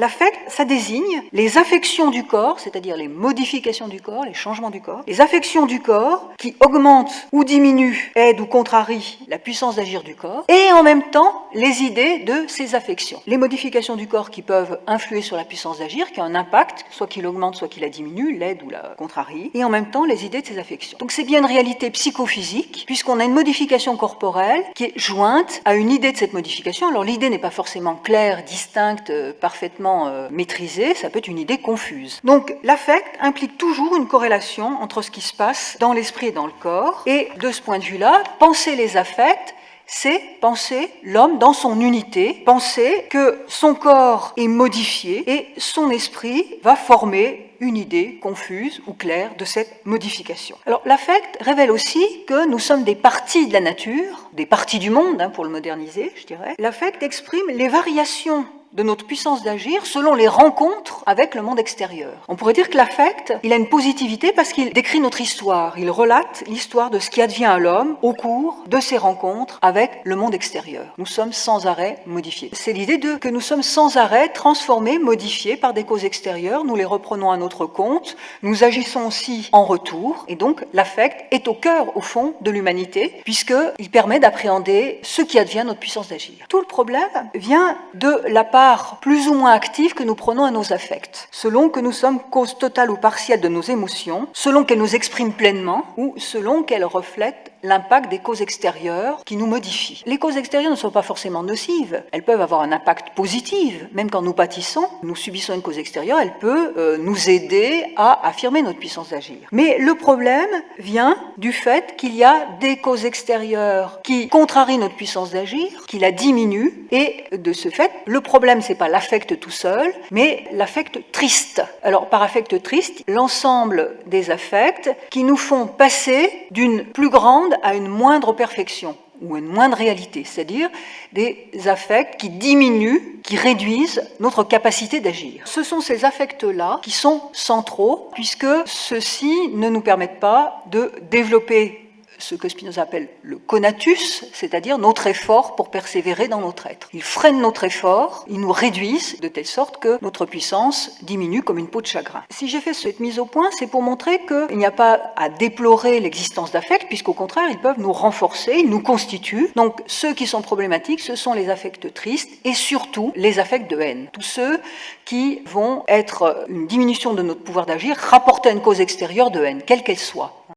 l'affect, ça désigne les affections du corps, c'est-à-dire les modifications du corps, les changements du corps, les affections du corps qui augmentent ou diminuent, aident ou contrarient la puissance d'agir du corps, et en même temps les idées de ces affections. Les modifications du corps qui peuvent influer sur la puissance d'agir, qui ont un impact, soit qu'il augmente, soit qu'il la diminue, l'aide ou la contrarie, et en même temps les idées de ces affections. Donc c'est bien une réalité psychophysique, puisqu'on a une modification corporelle qui est jointe à une idée de cette modification. Alors l'idée n'est pas forcément claire, distincte, parfaitement maîtrisée, ça peut être une idée confuse. Donc l'affect implique toujours une corrélation entre ce qui se passe dans l'esprit et dans le corps, et de ce point de vue-là, penser les affects, c'est penser l'homme dans son unité, penser que son corps est modifié et son esprit va former une idée confuse ou claire de cette modification. Alors l'affect révèle aussi que nous sommes des parties de la nature, des parties du monde, pour le moderniser, je dirais. L'affect exprime les variations de notre puissance d'agir selon les rencontres avec le monde extérieur. On pourrait dire que l'affect, il a une positivité parce qu'il décrit notre histoire, il relate l'histoire de ce qui advient à l'homme au cours de ses rencontres avec le monde extérieur. Nous sommes sans arrêt modifiés. C'est l'idée que nous sommes sans arrêt transformés, modifiés par des causes extérieures, nous les reprenons à notre compte, nous agissons aussi en retour, et donc l'affect est au cœur, au fond, de l'humanité, puisqu'il permet d'appréhender ce qui advient à notre puissance d'agir. Tout le problème vient de la part plus ou moins active que nous prenons à nos affects, selon que nous sommes cause totale ou partielle de nos émotions, selon qu'elles nous expriment pleinement ou selon qu'elles reflètent l'impact des causes extérieures qui nous modifient. Les causes extérieures ne sont pas forcément nocives, elles peuvent avoir un impact positif, même quand nous pâtissons, nous subissons une cause extérieure, elle peut nous aider à affirmer notre puissance d'agir. Mais le problème vient du fait qu'il y a des causes extérieures qui contrarient notre puissance d'agir, qui la diminuent, et de ce fait, le problème c'est pas l'affect tout seul, mais l'affect triste. Alors par affect triste, l'ensemble des affects qui nous font passer d'une plus grande à une moindre perfection ou une moindre réalité, c'est-à-dire des affects qui diminuent, qui réduisent notre capacité d'agir. Ce sont ces affects-là qui sont centraux, puisque ceux-ci ne nous permettent pas de développer ce que Spinoza appelle le conatus, c'est-à-dire notre effort pour persévérer dans notre être. Ils freinent notre effort, ils nous réduisent de telle sorte que notre puissance diminue comme une peau de chagrin. Si j'ai fait cette mise au point, c'est pour montrer qu'il n'y a pas à déplorer l'existence d'affects, puisqu'au contraire, ils peuvent nous renforcer, ils nous constituent. Donc ceux qui sont problématiques, ce sont les affects tristes et surtout les affects de haine. Tous ceux qui vont être une diminution de notre pouvoir d'agir rapportés à une cause extérieure de haine, quelle qu'elle soit.